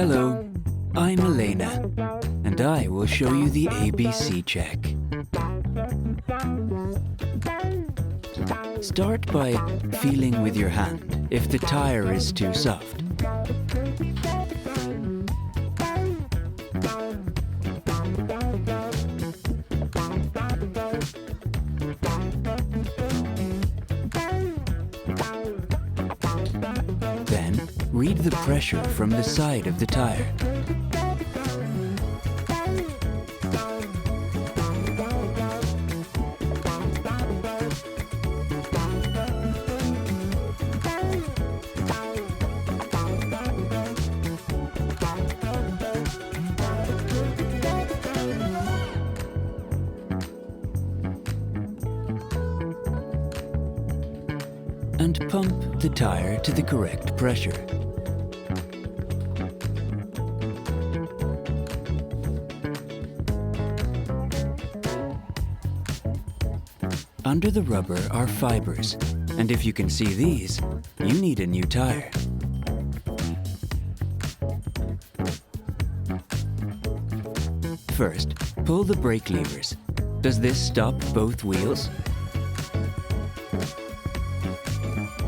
Hello, I'm Elena, and I will show you the ABC check. Start by feeling with your hand if the tire is too soft. Then, read the pressure from the side of the tire. And pump the tire to the correct pressure. Under the rubber are fibers, and if you can see these, you need a new tire. First, pull the brake levers. Does this stop both wheels?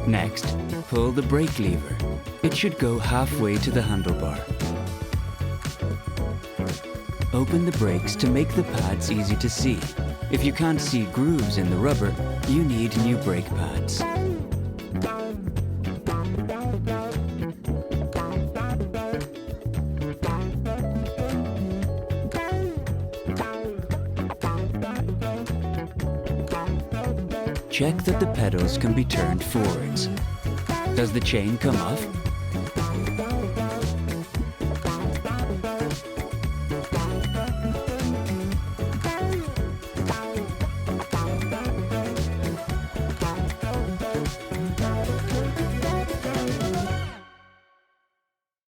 Next, pull the brake lever. It should go halfway to the handlebar. Open the brakes to make the pads easy to see. If you can't see grooves in the rubber, you need new brake pads. Check that the pedals can be turned forwards. Does the chain come off?